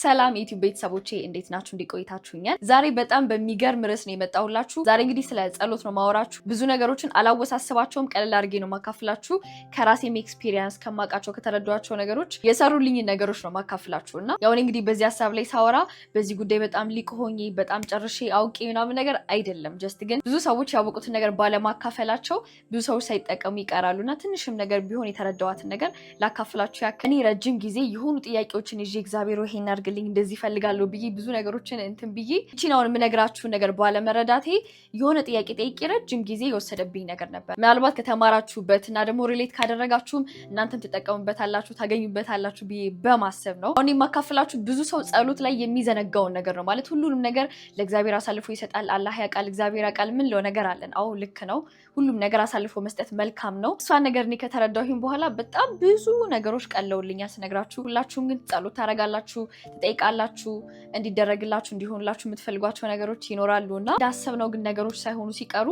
ሰላም ዩቲዩብ ቤተሰቦቼ እንዴት ናችሁ? እንዲቆይታችሁኛል። ዛሬ በጣም በሚገርም ርዕስ ነው የመጣሁላችሁ። ዛሬ እንግዲህ ስለ ጸሎት ነው ማወራችሁ። ብዙ ነገሮችን አላወሳስባቸውም፣ ቀለል አድርጌ ነው ማካፍላችሁ። ከራሴም ኤክስፒሪየንስ ከማውቃቸው ከተረዷቸው ነገሮች የሰሩልኝ ነገሮች ነው ማካፍላችሁና ያው እንግዲህ በዚህ ሐሳብ ላይ ሳወራ በዚህ ጉዳይ በጣም ሊቅ ሆኜ በጣም ጨርሼ አውቄ ምናምን ነገር አይደለም። ጀስት ግን ብዙ ሰዎች ያወቁትን ነገር ባለማካፈላቸው ብዙ ሰዎች ሳይጠቀሙ ይቀራሉና ትንሽም ነገር ቢሆን የተረዳዋትን ነገር ላካፍላችሁ ያክል እኔ ረጅም ጊዜ የሆኑ ጥያቄዎችን ይዤ እግዚአብሔር ይሄን አድርግልኝ እንደዚህ ፈልጋለሁ ብዬ ብዙ ነገሮችን እንትን ብዬ እቺናውን የምነግራችሁ ነገር ባለመረዳቴ የሆነ ጥያቄ ጠይቄ ረጅም ጊዜ የወሰደብኝ ነገር ነበር። ምናልባት ከተማራችሁበት እና ደግሞ ሪሌት ካደረጋችሁም እናንተም ትጠቀሙበታላችሁ ታገኙበታላችሁ ብዬ በማሰብ ነው አሁን የማካፍላችሁ። ብዙ ሰው ጸሎት ላይ የሚዘነጋውን ነገር ነው ማለት ሁሉንም ነገር ለእግዚአብሔር አሳልፎ ይሰጣል። አላህ ያውቃል፣ እግዚአብሔር ያውቃል ምን ለው ነገር አለን። አዎ ልክ ነው፣ ሁሉም ነገር አሳልፎ መስጠት መልካም ነው። እሷን ነገር እኔ ከተረዳሁኝ በኋላ በጣም ብዙ ነገሮች ቀለውልኛል ስነግራችሁ። ሁላችሁም ግን ጸሎት ታረጋላችሁ፣ ትጠይቃላችሁ፣ እንዲደረግላችሁ እንዲሆንላችሁ የምትፈልጓቸው ነገሮች ይኖራሉና እንዳሰብነው ግን ነገሮች ሳይሆኑ ሲቀሩ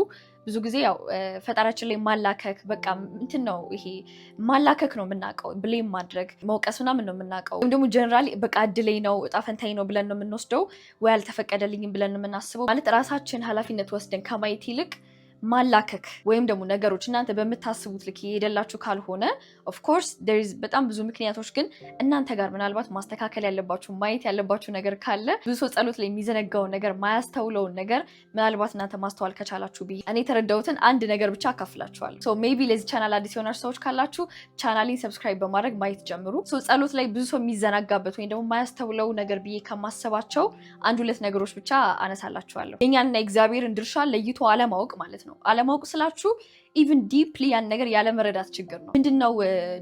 ብዙ ጊዜ ያው ፈጣሪያችን ላይ ማላከክ በቃ እንትን ነው። ይሄ ማላከክ ነው የምናውቀው፣ ብሌም ማድረግ መውቀስ ምናምን ነው የምናውቀው። ወይም ደግሞ ጀነራሊ በቃ እድሌ ነው እጣ ፈንታዬ ነው ብለን ነው የምንወስደው፣ ወይ አልተፈቀደልኝም ብለን ነው የምናስበው። ማለት ራሳችን ኃላፊነት ወስደን ከማየት ይልቅ ማላከክ ወይም ደግሞ ነገሮች እናንተ በምታስቡት ልክ የሄደላችሁ ካልሆነ ኦፍኮርስ there is በጣም ብዙ ምክንያቶች፣ ግን እናንተ ጋር ምናልባት ማስተካከል ያለባችሁ ማየት ያለባችሁ ነገር ካለ ብዙ ሰው ጸሎት ላይ የሚዘነጋውን ነገር ማያስተውለውን ነገር ምናልባት እናንተ ማስተዋል ከቻላችሁ ብዬ እኔ የተረዳሁትን አንድ ነገር ብቻ አካፍላችኋለሁ። ሶ ሜቢ ለዚህ ቻናል አዲስ የሆናችሁ ሰዎች ካላችሁ ቻናሌን ሰብስክራይብ በማድረግ ማየት ጀምሩ። ሶ ጸሎት ላይ ብዙ ሰው የሚዘናጋበት ወይም ደግሞ ማያስተውለው ነገር ብዬ ከማሰባቸው አንድ ሁለት ነገሮች ብቻ አነሳላችኋለሁ። የኛንና የእግዚአብሔርን ድርሻ ለይቶ አለማወቅ ማለት ነው። አለማወቅ ስላችሁ ኢቭን ዲፕሊ ያን ነገር ያለ መረዳት ችግር ነው። ምንድነው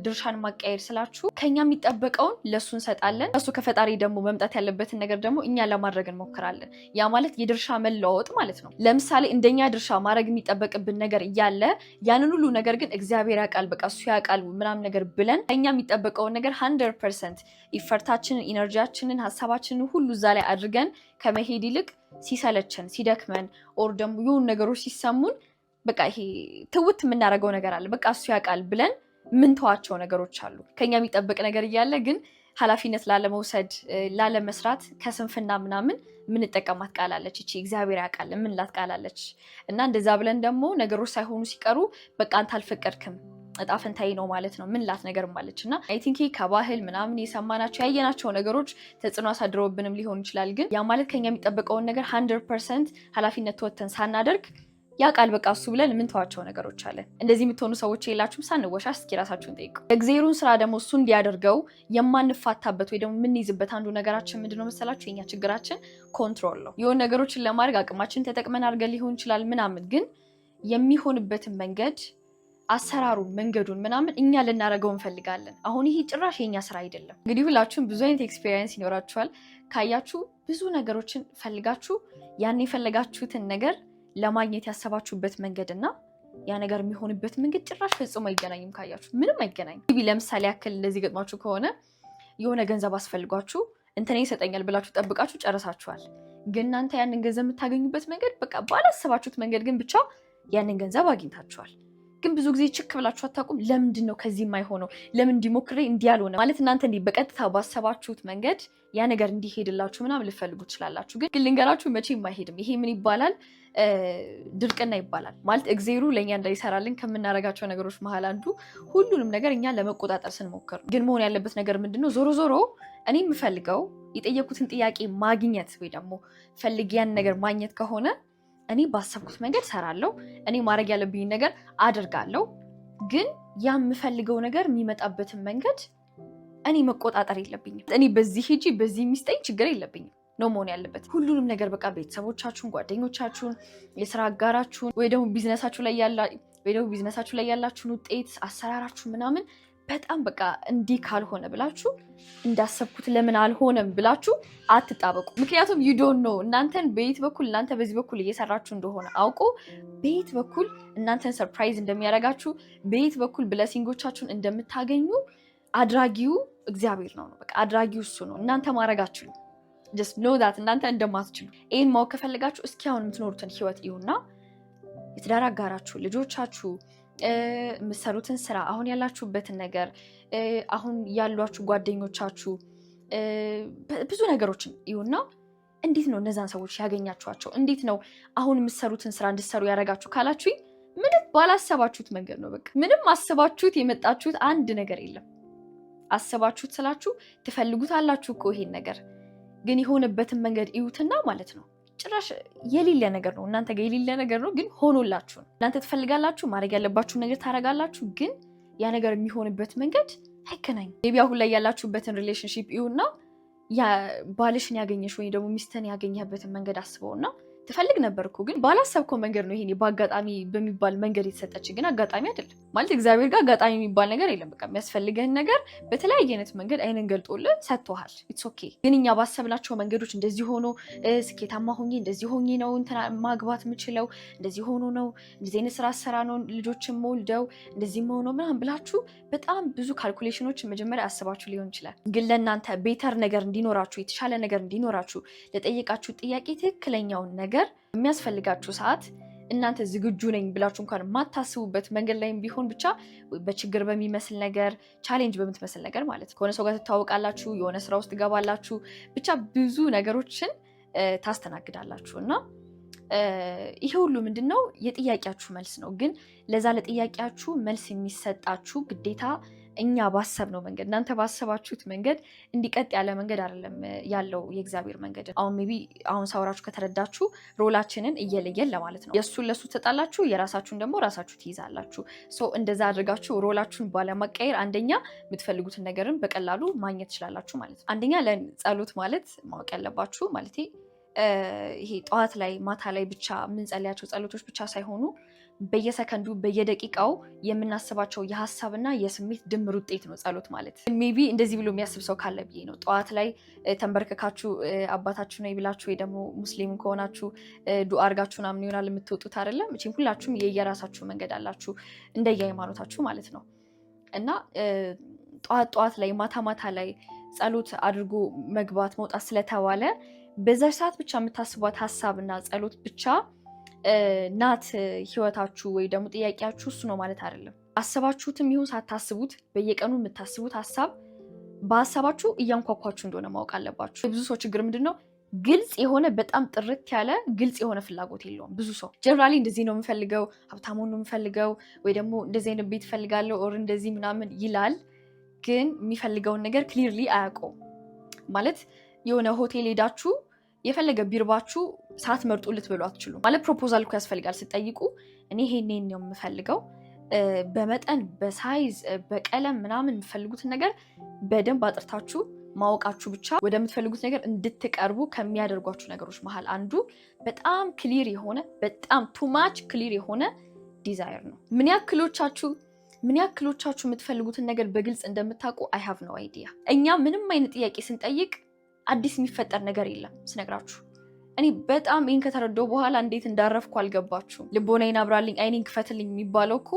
ድርሻን ማቀየር ስላችሁ ከኛ የሚጠበቀውን ለሱ እንሰጣለን፣ እሱ ከፈጣሪ ደግሞ መምጣት ያለበትን ነገር ደግሞ እኛ ለማድረግ እንሞክራለን። ያ ማለት የድርሻ መለዋወጥ ማለት ነው። ለምሳሌ እንደኛ ድርሻ ማድረግ የሚጠበቅብን ነገር እያለ ያንን ሁሉ ነገር ግን እግዚአብሔር ያውቃል፣ በቃ እሱ ያውቃል ምናምን ነገር ብለን ከኛ የሚጠበቀውን ነገር 100% ኢፈርታችንን፣ ኢነርጂያችንን፣ ሀሳባችንን ሁሉ እዛ ላይ አድርገን ከመሄድ ይልቅ ሲሰለቸን፣ ሲደክመን ኦር ደግሞ የሆኑ ነገሮች ሲሰሙን በቃ ይሄ ትውት የምናደርገው ነገር አለ። በቃ እሱ ያውቃል ብለን ምንተዋቸው ነገሮች አሉ። ከኛ የሚጠበቅ ነገር እያለ ግን ኃላፊነት ላለመውሰድ ላለመስራት ከስንፍና ምናምን ምንጠቀማት ቃላለች እቺ እግዚአብሔር ያውቃል ምንላት ቃላለች። እና እንደዛ ብለን ደግሞ ነገሮች ሳይሆኑ ሲቀሩ በቃ አንተ አልፈቀድክም እጣ ፈንታዬ ነው ማለት ነው ምንላት ነገር ማለች። እና አይ ቲንክ ከባህል ምናምን የሰማናቸው ያየናቸው ነገሮች ተጽዕኖ አሳድረውብንም ሊሆን ይችላል። ግን ያ ማለት ከኛ የሚጠበቀውን ነገር 100% ኃላፊነት ተወተን ሳናደርግ ያ ቃል በቃ እሱ ብለን የምንተዋቸው ነገሮች አለ። እንደዚህ የምትሆኑ ሰዎች የላችሁም? ሳንወሻሽ እስኪ ራሳችሁን ጠይቁ። እግዚአብሔርን ስራ ደግሞ እሱ እንዲያደርገው የማንፋታበት ወይ ደግሞ የምንይዝበት አንዱ ነገራችን ምንድነው መሰላችሁ? የኛ ችግራችን ኮንትሮል ነው። የሆነ ነገሮችን ለማድረግ አቅማችን ተጠቅመን አድርገን ሊሆን ይችላል ምናምን፣ ግን የሚሆንበትን መንገድ አሰራሩን መንገዱን ምናምን እኛ ልናደርገው እንፈልጋለን። አሁን ይሄ ጭራሽ የኛ ስራ አይደለም። እንግዲህ ሁላችሁም ብዙ አይነት ኤክስፒሪየንስ ይኖራችኋል። ካያችሁ ብዙ ነገሮችን ፈልጋችሁ ያን የፈለጋችሁትን ነገር ለማግኘት ያሰባችሁበት መንገድ እና ያ ነገር የሚሆንበት መንገድ ጭራሽ ፈጽሞ አይገናኝም። ካያችሁ ምንም አይገናኝም። ለምሳሌ ያክል እንደዚህ ገጥሟችሁ ከሆነ የሆነ ገንዘብ አስፈልጓችሁ እንትን ይሰጠኛል ብላችሁ ጠብቃችሁ ጨርሳችኋል። ግን እናንተ ያንን ገንዘብ የምታገኙበት መንገድ በቃ ባላሰባችሁት መንገድ ግን ብቻ ያንን ገንዘብ አግኝታችኋል። ግን ብዙ ጊዜ ችክ ብላችሁ አታውቁም? ለምንድን ነው ከዚህ የማይሆነው? ለምን እንዲሞክሬ እንዲያልሆነ ማለት እናንተ እንዲህ በቀጥታ ባሰባችሁት መንገድ ያ ነገር እንዲሄድላችሁ ምናምን ልፈልጉ ትችላላችሁ። ግን ልንገራችሁ መቼም አይሄድም። ይሄ ምን ይባላል? ድርቅና ይባላል። ማለት እግዚአብሔሩ ለእኛ እንዳይሰራልን ከምናደርጋቸው ነገሮች መሀል አንዱ ሁሉንም ነገር እኛ ለመቆጣጠር ስንሞክር ነው። ግን መሆን ያለበት ነገር ምንድነው? ዞሮ ዞሮ እኔ የምፈልገው የጠየኩትን ጥያቄ ማግኘት ወይ ደግሞ ፈልግ ያን ነገር ማግኘት ከሆነ እኔ ባሰብኩት መንገድ ሰራለሁ። እኔ ማድረግ ያለብኝ ነገር አድርጋለሁ። ግን ያ የምፈልገው ነገር የሚመጣበትን መንገድ እኔ መቆጣጠር የለብኝም። እኔ በዚህ ሂጂ በዚህ የሚስጠኝ ችግር የለብኝም ነው መሆን ያለበት። ሁሉንም ነገር በቃ ቤተሰቦቻችሁን፣ ጓደኞቻችሁን፣ የስራ አጋራችሁን ወይ ደግሞ ቢዝነሳችሁ ላይ ያላችሁን ውጤት አሰራራችሁ ምናምን በጣም በቃ እንዲህ ካልሆነ ብላችሁ እንዳሰብኩት ለምን አልሆነም ብላችሁ አትጣበቁ። ምክንያቱም you don't know እናንተን በየት በኩል እናንተ በዚህ በኩል እየሰራችሁ እንደሆነ አውቆ በየት በኩል እናንተን ሰርፕራይዝ እንደሚያደርጋችሁ በየት በኩል ብለሲንጎቻችሁን እንደምታገኙ አድራጊው እግዚአብሔር ነው። በቃ አድራጊው እሱ ነው። እናንተ ማድረጋችሁ just know that እናንተ እንደማትችሉ። ይሄን ማወቅ ከፈለጋችሁ እስኪ አሁን የምትኖሩትን ህይወት ይሁንና የትዳር አጋራችሁ፣ ልጆቻችሁ፣ የምትሰሩትን ስራ፣ አሁን ያላችሁበትን ነገር፣ አሁን ያሏችሁ ጓደኞቻችሁ ብዙ ነገሮችን ይሁንና እንዴት ነው እነዛን ሰዎች ያገኛችኋቸው? እንዴት ነው አሁን የምትሰሩትን ስራ እንድትሰሩ ያደረጋችሁ ካላችሁኝ ምንም ባላሰባችሁት መንገድ ነው። በቃ ምንም አስባችሁት የመጣችሁት አንድ ነገር የለም። አስባችሁት ስላችሁ ትፈልጉታላችሁ እኮ ይሄን ነገር ግን የሆነበትን መንገድ እዩትና ማለት ነው ጭራሽ የሌለ ነገር ነው። እናንተ ጋር የሌለ ነገር ነው ግን ሆኖላችሁ ነው። እናንተ ትፈልጋላችሁ፣ ማድረግ ያለባችሁ ነገር ታደርጋላችሁ፣ ግን ያ ነገር የሚሆንበት መንገድ አይገናኝም። ሜቢ አሁን ላይ ያላችሁበትን ሪሌሽንሺፕ እዩና ባልሽን ያገኘሽ ወይ ደግሞ ሚስትን ያገኘህበትን መንገድ አስበውና ትፈልግ ነበር እኮ ግን ባላሰብከው መንገድ ነው። ይሄኔ በአጋጣሚ በሚባል መንገድ የተሰጠች ግን አጋጣሚ አይደለም ማለት እግዚአብሔር ጋር አጋጣሚ የሚባል ነገር የለም። በቃ የሚያስፈልገህን ነገር በተለያየ አይነት መንገድ አይንን ገልጦልህ ሰጥቶሃል። ኢትስ ኦኬ። ግን እኛ ባሰብናቸው መንገዶች እንደዚህ ሆኖ ስኬታማ ሆኜ እንደዚህ ሆኜ ነው እንትና ማግባት የምችለው እንደዚህ ሆኖ ነው እንደዚህ አይነት ስራ ሰራ ነው ልጆችን መውልደው እንደዚህ ሆኖ ምናምን ብላችሁ በጣም ብዙ ካልኩሌሽኖች መጀመሪያ አስባችሁ ሊሆን ይችላል። ግን ለእናንተ ቤተር ነገር እንዲኖራችሁ የተሻለ ነገር እንዲኖራችሁ ለጠየቃችሁ ጥያቄ ትክክለኛውን ነገር የሚያስፈልጋችሁ ሰዓት እናንተ ዝግጁ ነኝ ብላችሁ እንኳን የማታስቡበት መንገድ ላይም ቢሆን ብቻ በችግር በሚመስል ነገር ቻሌንጅ በምትመስል ነገር ማለት ከሆነ ሰው ጋር ትታወቃላችሁ፣ የሆነ ስራ ውስጥ ትገባላችሁ፣ ብቻ ብዙ ነገሮችን ታስተናግዳላችሁ እና ይሄ ሁሉ ምንድነው የጥያቄያችሁ መልስ ነው። ግን ለዛ ለጥያቄያችሁ መልስ የሚሰጣችሁ ግዴታ እኛ ባሰብነው መንገድ እናንተ ባሰባችሁት መንገድ እንዲቀጥ ያለ መንገድ አይደለም ያለው የእግዚአብሔር መንገድ። አሁን ሜቢ አሁን ሳውራችሁ ከተረዳችሁ ሮላችንን እየለየን ለማለት ነው። የእሱን ለሱ ትሰጣላችሁ፣ የራሳችሁን ደግሞ ራሳችሁ ትይዛላችሁ። እንደዛ አድርጋችሁ ሮላችሁን ባለማቀየር አንደኛ የምትፈልጉትን ነገርን በቀላሉ ማግኘት ትችላላችሁ ማለት ነው። አንደኛ ለጸሎት ማለት ማወቅ ያለባችሁ ማለት ይሄ ጠዋት ላይ ማታ ላይ ብቻ የምንጸልያቸው ጸሎቶች ብቻ ሳይሆኑ በየሰከንዱ በየደቂቃው የምናስባቸው የሀሳብና የስሜት ድምር ውጤት ነው ጸሎት ማለት። ሜቢ እንደዚህ ብሎ የሚያስብ ሰው ካለ ብዬ ነው። ጠዋት ላይ ተንበርክካችሁ አባታችሁ ነው ብላችሁ ወይ ደግሞ ሙስሊም ከሆናችሁ ዱዓ አድርጋችሁ ምናምን ይሆናል የምትወጡት አይደለም። እቺም ሁላችሁም የየራሳችሁ መንገድ አላችሁ እንደየሃይማኖታችሁ ማለት ነው። እና ጠዋት ላይ ማታ ላይ ጸሎት አድርጎ መግባት መውጣት ስለተባለ በዛ ሰዓት ብቻ የምታስቧት ሀሳብና ጸሎት ብቻ ናት ህይወታችሁ ወይ ደግሞ ጥያቄያችሁ እሱ ነው ማለት አይደለም። አስባችሁትም ይሁን ሳታስቡት በየቀኑ የምታስቡት ሀሳብ በሀሳባችሁ እያንኳኳችሁ እንደሆነ ማወቅ አለባችሁ። ብዙ ሰው ችግር ምንድነው? ግልጽ የሆነ በጣም ጥርት ያለ ግልጽ የሆነ ፍላጎት የለውም። ብዙ ሰው ጀነራሊ እንደዚህ ነው የምፈልገው፣ ሀብታሙን ነው የምፈልገው፣ ወይ ደግሞ እንደዚህ አይነት ቤት እፈልጋለሁ ኦር እንደዚህ ምናምን ይላል። ግን የሚፈልገውን ነገር ክሊርሊ አያውቀውም። ማለት የሆነ ሆቴል ሄዳችሁ የፈለገ ቢርባችሁ ሳትመርጡ ልትበሉ አትችሉም። ማለት ፕሮፖዛል እኮ ያስፈልጋል። ስትጠይቁ እኔ ይሄን ነው የምፈልገው በመጠን በሳይዝ በቀለም ምናምን የምፈልጉትን ነገር በደንብ አጥርታችሁ ማወቃችሁ ብቻ ወደምትፈልጉት ነገር እንድትቀርቡ ከሚያደርጓችሁ ነገሮች መሀል አንዱ በጣም ክሊር የሆነ በጣም ቱማች ክሊር የሆነ ዲዛይር ነው። ምን ያክሎቻችሁ የምትፈልጉትን ነገር በግልጽ እንደምታውቁ አይ ሃቭ ኖ አይዲያ። እኛ ምንም አይነት ጥያቄ ስንጠይቅ አዲስ የሚፈጠር ነገር የለም ስነግራችሁ። እኔ በጣም ይህን ከተረዳሁ በኋላ እንዴት እንዳረፍኩ አልገባችሁም። ልቦናዬን አብራልኝ አይኔን ክፈትልኝ የሚባለው እኮ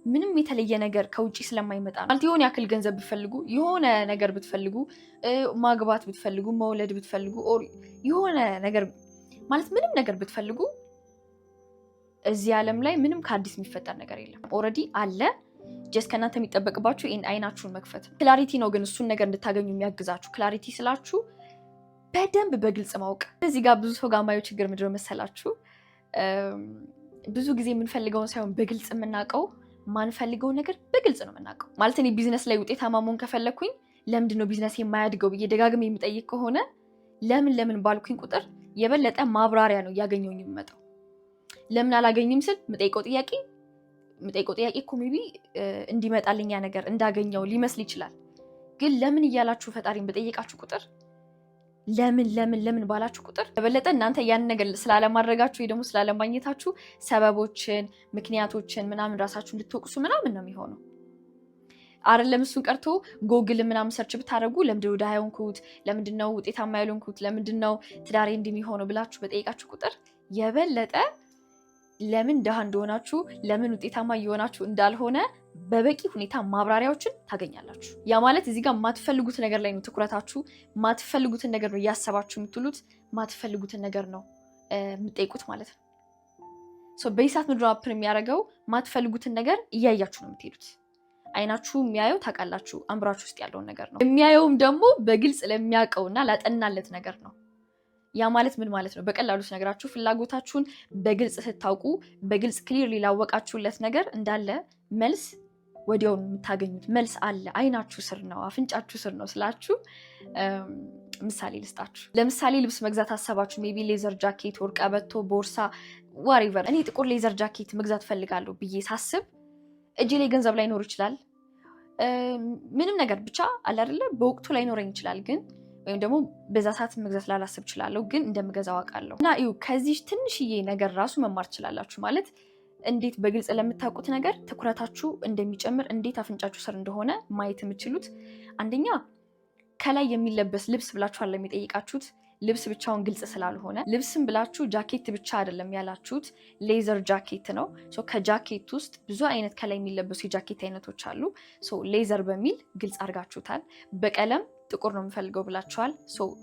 ምንም የተለየ ነገር ከውጭ ስለማይመጣ ነው። ማለት የሆነ ያክል ገንዘብ ብትፈልጉ፣ የሆነ ነገር ብትፈልጉ፣ ማግባት ብትፈልጉ፣ መውለድ ብትፈልጉ፣ የሆነ ነገር ማለት ምንም ነገር ብትፈልጉ እዚህ ዓለም ላይ ምንም ከአዲስ የሚፈጠር ነገር የለም። ኦልሬዲ አለ። ጀስት ከእናንተ የሚጠበቅባችሁ ይህን አይናችሁን መክፈት ነው። ክላሪቲ ነው ግን እሱን ነገር እንድታገኙ የሚያግዛችሁ። ክላሪቲ ስላችሁ በደንብ በግልጽ ማወቅ። እዚህ ጋር ብዙ ሰው ጋር ማየው ችግር ምንድን ነው መሰላችሁ? ብዙ ጊዜ የምንፈልገውን ሳይሆን በግልጽ የምናውቀው ማንፈልገውን ነገር በግልጽ ነው የምናውቀው። ማለት እኔ ቢዝነስ ላይ ውጤታማ መሆን ከፈለኩኝ ለምንድን ነው ቢዝነስ የማያድገው ብዬ ደጋግሜ የሚጠይቅ ከሆነ ለምን ባልኩኝ ቁጥር የበለጠ ማብራሪያ ነው እያገኘሁኝ የሚመጣው። ለምን አላገኝም ስል የምጠይቀው ጥያቄ እኮ ሜቢ እንዲመጣልኝ ያ ነገር እንዳገኘው ሊመስል ይችላል። ግን ለምን እያላችሁ ፈጣሪን በጠየቃችሁ ቁጥር ለምን ባላችሁ ቁጥር የበለጠ እናንተ ያን ነገር ስላለማድረጋችሁ ወይ ደግሞ ስላለማግኘታችሁ ሰበቦችን፣ ምክንያቶችን ምናምን ራሳችሁ እንድትወቅሱ ምናምን ነው የሚሆነው። አይደለም እሱን ቀርቶ ጎግል ምናምን ሰርች ብታደርጉ ለምንድነው ድሃ የሆንኩት፣ ለምንድነው ውጤታማ ያልሆንኩት፣ ለምንድነው ትዳሬ እንደሚሆነው ብላችሁ በጠየቃችሁ ቁጥር የበለጠ ለምን ድሃ እንደሆናችሁ ለምን ውጤታማ እየሆናችሁ እንዳልሆነ በበቂ ሁኔታ ማብራሪያዎችን ታገኛላችሁ። ያ ማለት እዚህ ጋር የማትፈልጉት ነገር ላይ ነው ትኩረታችሁ። የማትፈልጉትን ነገር ነው እያሰባችሁ የምትሉት። የማትፈልጉትን ነገር ነው የምትጠይቁት ማለት ነው። በዚህ ሰዓት ምንድን ነው አፕን የሚያደርገው? የማትፈልጉትን ነገር እያያችሁ ነው የምትሄዱት። አይናችሁ የሚያየው ታውቃላችሁ አእምሯችሁ ውስጥ ያለውን ነገር ነው። የሚያየውም ደግሞ በግልጽ ለሚያውቀውና ላጠናለት ነገር ነው። ያ ማለት ምን ማለት ነው? በቀላሉ ስነግራችሁ ፍላጎታችሁን በግልጽ ስታውቁ፣ በግልጽ ክሊርሊ ላወቃችሁለት ነገር እንዳለ መልስ ወዲያው የምታገኙት መልስ አለ። አይናችሁ ስር ነው፣ አፍንጫችሁ ስር ነው ስላችሁ ምሳሌ ልስጣችሁ። ለምሳሌ ልብስ መግዛት አሰባችሁ። ሜቢ ሌዘር ጃኬት፣ ወርቅ ቀበቶ፣ ቦርሳ ዋሪቨር። እኔ ጥቁር ሌዘር ጃኬት መግዛት ፈልጋለሁ ብዬ ሳስብ እጄ ላይ ገንዘብ ላይኖር ይችላል። ምንም ነገር ብቻ አለ አይደለ በወቅቱ ላይኖረኝ ይችላል፣ ግን ወይም ደግሞ በዛ ሰዓት መግዛት ላላስብ እችላለሁ፣ ግን እንደምገዛው አውቃለሁ። እና እዩ ከዚህ ትንሽዬ ነገር ራሱ መማር ትችላላችሁ። ማለት እንዴት በግልጽ ለምታውቁት ነገር ትኩረታችሁ እንደሚጨምር፣ እንዴት አፍንጫችሁ ስር እንደሆነ ማየት የምትችሉት። አንደኛ ከላይ የሚለበስ ልብስ ብላችኋል የሚጠይቃችሁት ልብስ ብቻውን ግልጽ ስላልሆነ፣ ልብስም ብላችሁ ጃኬት ብቻ አይደለም ያላችሁት፣ ሌዘር ጃኬት ነው። ከጃኬት ውስጥ ብዙ አይነት ከላይ የሚለበሱ የጃኬት አይነቶች አሉ። ሌዘር በሚል ግልጽ አድርጋችሁታል። በቀለም ጥቁር ነው የምፈልገው ብላችኋል።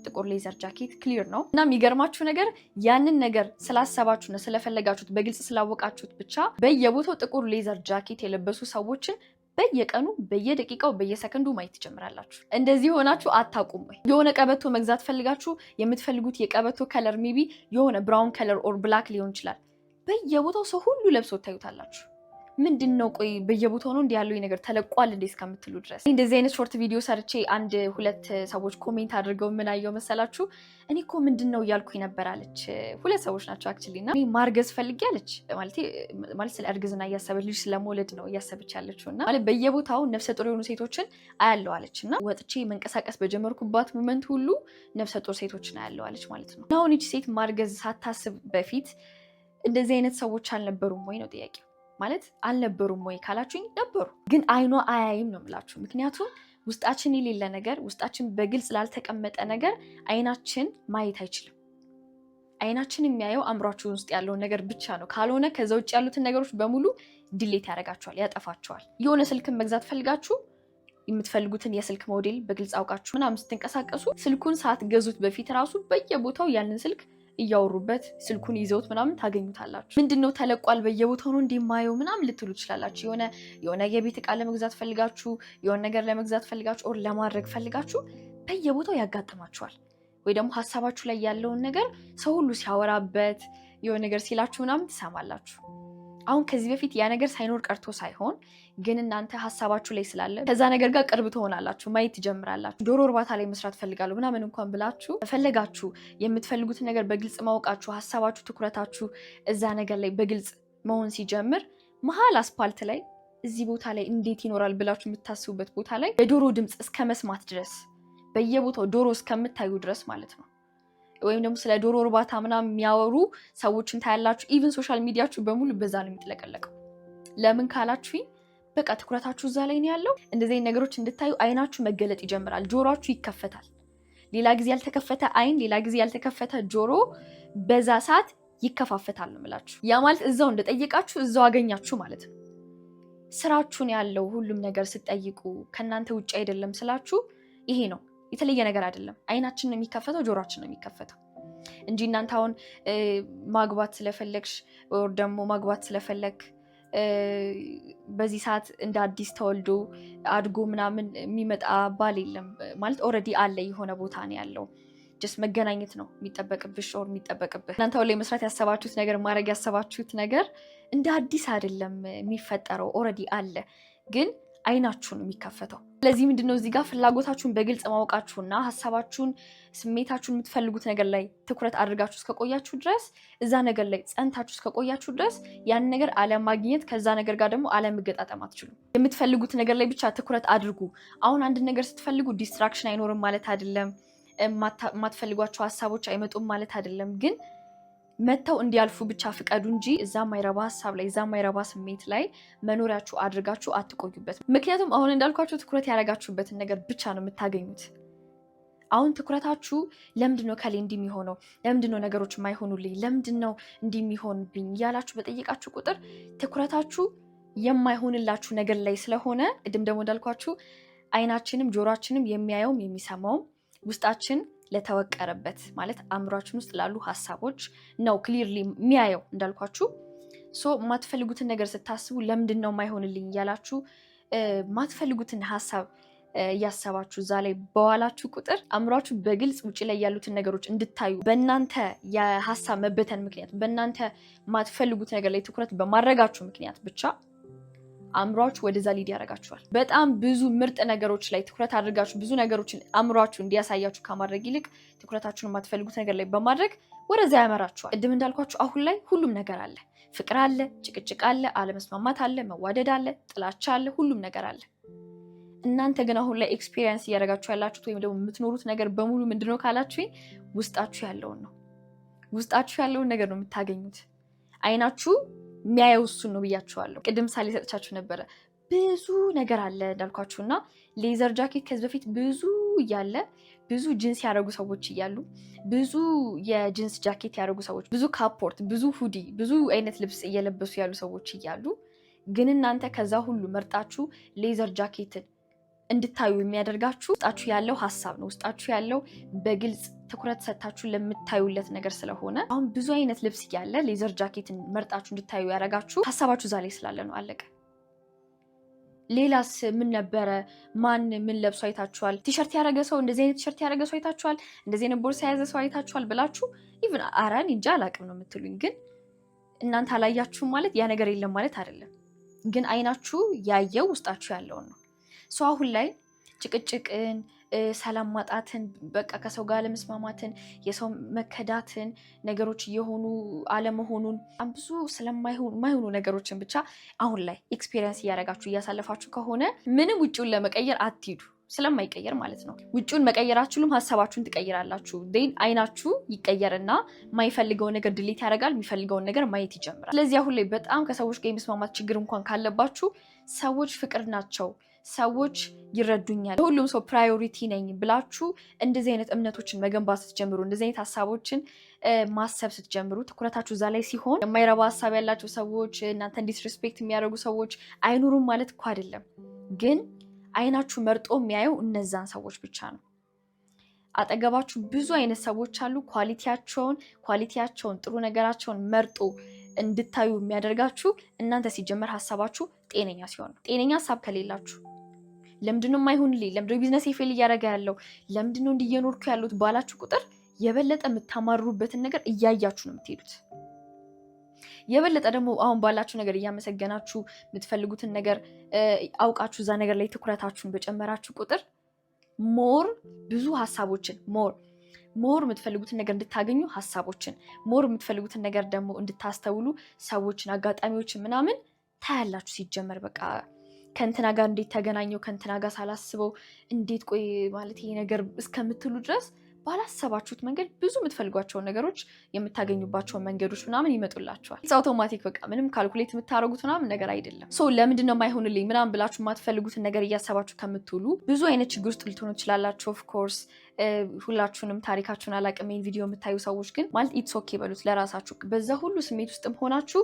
ጥቁር ሌዘር ጃኬት ክሊር ነው። እና የሚገርማችሁ ነገር ያንን ነገር ስላሰባችሁ ነው ስለፈለጋችሁት በግልጽ ስላወቃችሁት ብቻ በየቦታው ጥቁር ሌዘር ጃኬት የለበሱ ሰዎችን በየቀኑ በየደቂቃው በየሰከንዱ ማየት ትጀምራላችሁ። እንደዚህ ሆናችሁ አታውቁም ወይ? የሆነ ቀበቶ መግዛት ፈልጋችሁ የምትፈልጉት የቀበቶ ከለር ሜቢ የሆነ ብራውን ከለር ኦር ብላክ ሊሆን ይችላል። በየቦታው ሰው ሁሉ ለብሶ ታዩታላችሁ። ምንድን ነው ቆይ በየቦታው ነው እንዲህ ያለው ነገር ተለቋል እንዴ እስከምትሉ ድረስ። እንደዚህ አይነት ሾርት ቪዲዮ ሰርቼ አንድ ሁለት ሰዎች ኮሜንት አድርገው ምን አየው መሰላችሁ? እኔ እኮ ምንድን ነው እያልኩኝ ነበር አለች። ሁለት ሰዎች ናቸው አክቹሊ። እና ማርገዝ ፈልጌ አለች። ማለት ስለ እርግዝና እያሰበች ልጅ ስለመውለድ ነው እያሰበች ያለችው። እና ማለት በየቦታው ነፍሰ ጡር የሆኑ ሴቶችን አያለው አለች። እና ወጥቼ መንቀሳቀስ በጀመርኩባት ሞመንት ሁሉ ነፍሰ ጡር ሴቶችን አያለው አለች ማለት ነው። አሁን ይህች ሴት ማርገዝ ሳታስብ በፊት እንደዚህ አይነት ሰዎች አልነበሩም ወይ ነው ጥያቄ። ማለት አልነበሩም ወይ ካላችሁኝ ነበሩ፣ ግን አይኗ አያይም ነው የምላችሁ። ምክንያቱም ውስጣችን የሌለ ነገር፣ ውስጣችን በግልጽ ላልተቀመጠ ነገር አይናችን ማየት አይችልም። አይናችን የሚያየው አእምሯችን ውስጥ ያለውን ነገር ብቻ ነው። ካልሆነ ከዛ ውጭ ያሉትን ነገሮች በሙሉ ዲሌት ያደርጋቸዋል፣ ያጠፋቸዋል። የሆነ ስልክን መግዛት ፈልጋችሁ የምትፈልጉትን የስልክ ሞዴል በግልጽ አውቃችሁ ምናምን ስትንቀሳቀሱ ስልኩን ሳትገዙት በፊት ራሱ በየቦታው ያንን ስልክ እያወሩበት ስልኩን ይዘውት ምናምን ታገኙታላችሁ። ምንድነው ተለቋል በየቦታው ነው እንደማየው ምናምን ልትሉ ትችላላችሁ። የሆነ የቤት ዕቃ ለመግዛት ፈልጋችሁ፣ የሆነ ነገር ለመግዛት ፈልጋችሁ ኦር ለማድረግ ፈልጋችሁ በየቦታው ያጋጥማችኋል። ወይ ደግሞ ሀሳባችሁ ላይ ያለውን ነገር ሰው ሁሉ ሲያወራበት የሆነ ነገር ሲላችሁ ምናምን ትሰማላችሁ። አሁን ከዚህ በፊት ያ ነገር ሳይኖር ቀርቶ ሳይሆን ግን እናንተ ሀሳባችሁ ላይ ስላለ ከዛ ነገር ጋር ቅርብ ትሆናላችሁ፣ ማየት ትጀምራላችሁ። ዶሮ እርባታ ላይ መስራት ፈልጋለሁ ምናምን እንኳን ብላችሁ ፈለጋችሁ የምትፈልጉትን ነገር በግልጽ ማወቃችሁ፣ ሀሳባችሁ ትኩረታችሁ እዛ ነገር ላይ በግልጽ መሆን ሲጀምር መሀል አስፓልት ላይ እዚህ ቦታ ላይ እንዴት ይኖራል ብላችሁ የምታስቡበት ቦታ ላይ የዶሮ ድምፅ እስከ መስማት ድረስ በየቦታው ዶሮ እስከምታዩ ድረስ ማለት ነው። ወይም ደግሞ ስለ ዶሮ እርባታ ምናምን የሚያወሩ ሰዎችን ታያላችሁ። ኢቭን ሶሻል ሚዲያችሁ በሙሉ በዛ ነው የሚጥለቀለቀው። ለምን ካላችሁኝ በቃ ትኩረታችሁ እዛ ላይ ነው ያለው። እንደዚህ ነገሮች እንድታዩ አይናችሁ መገለጥ ይጀምራል፣ ጆሮአችሁ ይከፈታል። ሌላ ጊዜ ያልተከፈተ አይን፣ ሌላ ጊዜ ያልተከፈተ ጆሮ በዛ ሰዓት ይከፋፈታል ነው የምላችሁ። ያ ማለት እዛው እንደጠየቃችሁ እዛው አገኛችሁ ማለት ነው። ስራችሁን ያለው ሁሉም ነገር ስትጠይቁ ከእናንተ ውጭ አይደለም ስላችሁ ይሄ ነው። የተለየ ነገር አይደለም። አይናችን ነው የሚከፈተው፣ ጆሮአችን ነው የሚከፈተው እንጂ እናንተ አሁን ማግባት ስለፈለግሽ ወር ደግሞ ማግባት ስለፈለግ በዚህ ሰዓት እንደ አዲስ ተወልዶ አድጎ ምናምን የሚመጣ ባል የለም ማለት ኦልሬዲ አለ፣ የሆነ ቦታ ነው ያለው። ጀስት መገናኘት ነው የሚጠበቅብሽ ኦር የሚጠበቅብህ። እናንተ ላይ መስራት ያሰባችሁት ነገር ማድረግ ያሰባችሁት ነገር እንደ አዲስ አይደለም የሚፈጠረው፣ ኦልሬዲ አለ ግን አይናችሁን የሚከፈተው። ስለዚህ ምንድነው እዚህ ጋር ፍላጎታችሁን በግልጽ ማወቃችሁና ሀሳባችሁን፣ ስሜታችሁን የምትፈልጉት ነገር ላይ ትኩረት አድርጋችሁ እስከቆያችሁ ድረስ እዛ ነገር ላይ ጸንታችሁ እስከቆያችሁ ድረስ ያን ነገር አለማግኘት ከዛ ነገር ጋር ደግሞ አለመገጣጠም አትችሉም። የምትፈልጉት ነገር ላይ ብቻ ትኩረት አድርጉ። አሁን አንድ ነገር ስትፈልጉ ዲስትራክሽን አይኖርም ማለት አይደለም፣ የማትፈልጓቸው ሀሳቦች አይመጡም ማለት አይደለም። ግን መተው እንዲያልፉ ብቻ ፍቀዱ እንጂ እዛ ማይረባ ሀሳብ ላይ እዛ ማይረባ ስሜት ላይ መኖሪያችሁ አድርጋችሁ አትቆዩበት። ምክንያቱም አሁን እንዳልኳችሁ ትኩረት ያደረጋችሁበትን ነገር ብቻ ነው የምታገኙት። አሁን ትኩረታችሁ ለምንድነው ከሌ እንዲህ የሚሆነው፣ ለምንድነው ነገሮች የማይሆኑልኝ፣ ለምንድነው እንዲህ የሚሆንብኝ እያላችሁ በጠየቃችሁ ቁጥር ትኩረታችሁ የማይሆንላችሁ ነገር ላይ ስለሆነ ቅድም ደግሞ እንዳልኳችሁ አይናችንም ጆሮአችንም የሚያየውም የሚሰማውም ውስጣችን ለተወቀረበት ማለት አእምሯችን ውስጥ ላሉ ሀሳቦች ነው ክሊርሊ የሚያየው። እንዳልኳችሁ የማትፈልጉትን ነገር ስታስቡ ለምንድን ነው የማይሆንልኝ እያላችሁ ማትፈልጉትን ሀሳብ እያሰባችሁ እዛ ላይ በዋላችሁ ቁጥር አእምሯችሁ በግልጽ ውጭ ላይ ያሉትን ነገሮች እንድታዩ በእናንተ የሀሳብ መበተን ምክንያት በእናንተ ማትፈልጉት ነገር ላይ ትኩረት በማድረጋችሁ ምክንያት ብቻ አእምሯችሁ ወደዛ ሊድ ያደርጋችኋል። በጣም ብዙ ምርጥ ነገሮች ላይ ትኩረት አድርጋችሁ ብዙ ነገሮችን አእምሯችሁ እንዲያሳያችሁ ከማድረግ ይልቅ ትኩረታችሁን የማትፈልጉት ነገር ላይ በማድረግ ወደዛ ያመራችኋል። ቅድም እንዳልኳችሁ አሁን ላይ ሁሉም ነገር አለ። ፍቅር አለ፣ ጭቅጭቅ አለ፣ አለመስማማት አለ፣ መዋደድ አለ፣ ጥላቻ አለ፣ ሁሉም ነገር አለ። እናንተ ግን አሁን ላይ ኤክስፒሪየንስ እያደረጋችሁ ያላችሁት ወይም ደግሞ የምትኖሩት ነገር በሙሉ ምንድነው ካላችሁ ውስጣችሁ ያለውን ነው። ውስጣችሁ ያለውን ነገር ነው የምታገኙት። አይናችሁ የሚያየው እሱን ነው ብያችኋለሁ። ቅድም ምሳሌ ሰጥቻችሁ ነበረ። ብዙ ነገር አለ እንዳልኳችሁ እና ሌዘር ጃኬት ከዚህ በፊት ብዙ እያለ ብዙ ጅንስ ያደረጉ ሰዎች እያሉ ብዙ የጅንስ ጃኬት ያደረጉ ሰዎች፣ ብዙ ካፖርት፣ ብዙ ሁዲ፣ ብዙ አይነት ልብስ እየለበሱ ያሉ ሰዎች እያሉ ግን እናንተ ከዛ ሁሉ መርጣችሁ ሌዘር ጃኬትን እንድታዩ የሚያደርጋችሁ ውስጣችሁ ያለው ሀሳብ ነው። ውስጣችሁ ያለው በግልጽ ትኩረት ሰጥታችሁ ለምታዩለት ነገር ስለሆነ አሁን ብዙ አይነት ልብስ እያለ ሌዘር ጃኬትን መርጣችሁ እንድታዩ ያደረጋችሁ ሀሳባችሁ እዛ ላይ ስላለ ነው። አለቀ። ሌላስ ምን ነበረ? ማን ምን ለብሶ አይታችኋል? ቲሸርት ያደረገ ሰው እንደዚህ አይነት ቲሸርት ያደረገ ሰው አይታችኋል? እንደዚህ አይነት ቦርሳ የያዘ ሰው አይታችኋል ብላችሁ ኢቭን አራን እንጃ አላቅም ነው የምትሉኝ። ግን እናንተ አላያችሁም ማለት ያ ነገር የለም ማለት አይደለም። ግን አይናችሁ ያየው ውስጣችሁ ያለውን ነው። ሰው አሁን ላይ ጭቅጭቅን፣ ሰላም ማጣትን፣ በቃ ከሰው ጋር ለመስማማትን፣ የሰው መከዳትን፣ ነገሮች እየሆኑ አለመሆኑን ብዙ ስለማይሆኑ ነገሮችን ብቻ አሁን ላይ ኤክስፒሪየንስ እያደረጋችሁ እያሳለፋችሁ ከሆነ ምንም ውጭውን ለመቀየር አትሂዱ። ስለማይቀየር ማለት ነው። ውጭውን መቀየር አትችሉም፣ ሀሳባችሁን ትቀይራላችሁ። ዴን አይናችሁ ይቀየርና የማይፈልገውን ነገር ድሌት ያደርጋል፣ የሚፈልገውን ነገር ማየት ይጀምራል። ስለዚህ አሁን ላይ በጣም ከሰዎች ጋር የመስማማት ችግር እንኳን ካለባችሁ ሰዎች ፍቅር ናቸው፣ ሰዎች ይረዱኛል፣ ሁሉም ሰው ፕራዮሪቲ ነኝ ብላችሁ እንደዚህ አይነት እምነቶችን መገንባት ስትጀምሩ፣ እንደዚህ አይነት ሀሳቦችን ማሰብ ስትጀምሩ፣ ትኩረታችሁ እዛ ላይ ሲሆን የማይረባ ሀሳብ ያላቸው ሰዎች፣ እናንተ ዲስሪስፔክት የሚያደርጉ ሰዎች አይኑሩም ማለት እኮ አይደለም። ግን አይናችሁ መርጦ የሚያየው እነዛን ሰዎች ብቻ ነው። አጠገባችሁ ብዙ አይነት ሰዎች አሉ። ኳሊቲያቸውን ጥሩ ነገራቸውን መርጦ እንድታዩ የሚያደርጋችሁ እናንተ ሲጀመር ሀሳባችሁ ጤነኛ ሲሆን ነው። ጤነኛ ሀሳብ ከሌላችሁ ለምንድነው የማይሆንልኝ፣ ለምንድነው ቢዝነስ ፌል እያደረገ ያለው፣ ለምንድነው እንዲየኖርኩ ያሉት ባላችሁ ቁጥር የበለጠ የምታማሩበትን ነገር እያያችሁ ነው የምትሄዱት። የበለጠ ደግሞ አሁን ባላችሁ ነገር እያመሰገናችሁ የምትፈልጉትን ነገር አውቃችሁ እዛ ነገር ላይ ትኩረታችሁን በጨመራችሁ ቁጥር ሞር ብዙ ሀሳቦችን ሞር የምትፈልጉትን ነገር እንድታገኙ ሀሳቦችን ሞር የምትፈልጉትን ነገር ደግሞ እንድታስተውሉ ሰዎችን፣ አጋጣሚዎችን ምናምን ታያላችሁ። ሲጀመር በቃ ከእንትና ጋር እንዴት ተገናኘው፣ ከእንትና ጋር ሳላስበው እንዴት ቆይ ማለት ይሄ ነገር እስከምትሉ ድረስ ባላሰባችሁት መንገድ ብዙ የምትፈልጓቸውን ነገሮች የምታገኙባቸውን መንገዶች ምናምን ይመጡላቸዋል። አውቶማቲክ በቃ ምንም ካልኩሌት የምታደርጉት ምናምን ነገር አይደለም። ለምንድነው የማይሆንልኝ ምናምን ብላችሁ የማትፈልጉትን ነገር እያሰባችሁ ከምትውሉ ብዙ አይነት ችግር ውስጥ ልትሆኑ ትችላላችሁ። ኦፍኮርስ ሁላችሁንም ታሪካችሁን አላቅም። ይሄን ቪዲዮ የምታዩ ሰዎች ግን ማለት ኢትስ ኦኬ በሉት ለራሳችሁ። በዛ ሁሉ ስሜት ውስጥም ሆናችሁ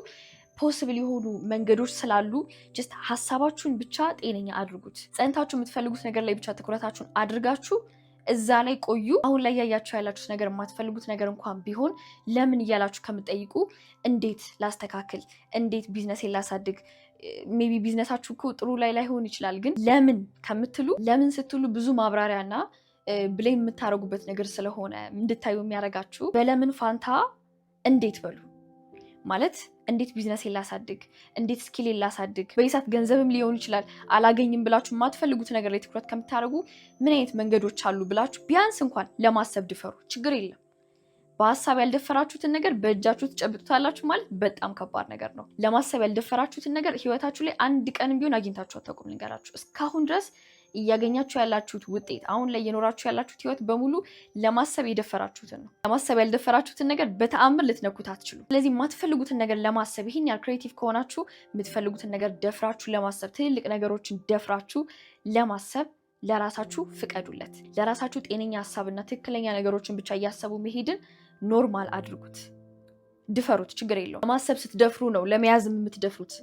ፖስብል የሆኑ መንገዶች ስላሉ ጀስት ሀሳባችሁን ብቻ ጤነኛ አድርጉት። ጸንታችሁ የምትፈልጉት ነገር ላይ ብቻ ትኩረታችሁን አድርጋችሁ እዛ ላይ ቆዩ። አሁን ላይ ያያችሁ ያላችሁት ነገር የማትፈልጉት ነገር እንኳን ቢሆን ለምን እያላችሁ ከምትጠይቁ እንዴት ላስተካክል፣ እንዴት ቢዝነሴን ላሳድግ፣ ሜቢ ቢዝነሳችሁ እኮ ጥሩ ላይ ላይሆን ይችላል፣ ግን ለምን ከምትሉ ለምን ስትሉ ብዙ ማብራሪያና ብሌም የምታደርጉበት ነገር ስለሆነ እንድታዩ የሚያደርጋችሁ በለምን ፋንታ እንዴት በሉ። ማለት እንዴት ቢዝነሴን ላሳድግ፣ እንዴት ስኪሌን ላሳድግ፣ በይሳት ገንዘብም ሊሆን ይችላል አላገኝም ብላችሁ የማትፈልጉት ነገር ላይ ትኩረት ከምታደርጉ ምን አይነት መንገዶች አሉ ብላችሁ ቢያንስ እንኳን ለማሰብ ድፈሩ። ችግር የለም። በሀሳብ ያልደፈራችሁትን ነገር በእጃችሁ ትጨብጡታላችሁ ማለት በጣም ከባድ ነገር ነው። ለማሰብ ያልደፈራችሁትን ነገር ህይወታችሁ ላይ አንድ ቀንም ቢሆን አግኝታችሁ አታውቁም። ልንገራችሁ፣ እስካሁን ድረስ እያገኛችሁ ያላችሁት ውጤት፣ አሁን ላይ እየኖራችሁ ያላችሁት ህይወት በሙሉ ለማሰብ የደፈራችሁትን ነው። ለማሰብ ያልደፈራችሁትን ነገር በተአምር ልትነኩት አትችሉ። ስለዚህ የማትፈልጉትን ነገር ለማሰብ ይህን ያህል ክሬቲቭ ከሆናችሁ የምትፈልጉትን ነገር ደፍራችሁ ለማሰብ፣ ትልልቅ ነገሮችን ደፍራችሁ ለማሰብ ለራሳችሁ ፍቀዱለት። ለራሳችሁ ጤነኛ ሀሳብና ትክክለኛ ነገሮችን ብቻ እያሰቡ መሄድን ኖርማል አድርጉት። ድፈሩት፣ ችግር የለውም። ለማሰብ ስትደፍሩ ነው ለመያዝም የምትደፍሩት።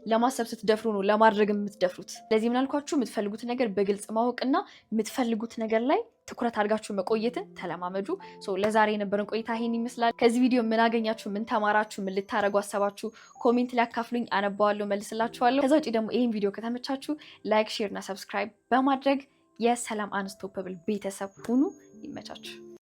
ለማሰብ ስትደፍሩ ነው ለማድረግ የምትደፍሩት። ስለዚህ ምን አልኳችሁ? የምትፈልጉት ነገር በግልጽ ማወቅና የምትፈልጉት ነገር ላይ ትኩረት አድርጋችሁ መቆየትን ተለማመዱ። ለዛሬ የነበረን ቆይታ ይሄን ይመስላል። ከዚህ ቪዲዮ ምን አገኛችሁ? ምን ተማራችሁ? ምን ልታረጉ አሰባችሁ? ኮሜንት ላይ አካፍሉኝ፣ አነባዋለሁ፣ መልስላችኋለሁ። ከዛ ውጪ ደግሞ ይሄን ቪዲዮ ከተመቻችሁ ላይክ፣ ሼር እና ሰብስክራይብ በማድረግ የሰላም አንስቶፐብል ቤተሰብ ሁኑ። ይመቻችሁ።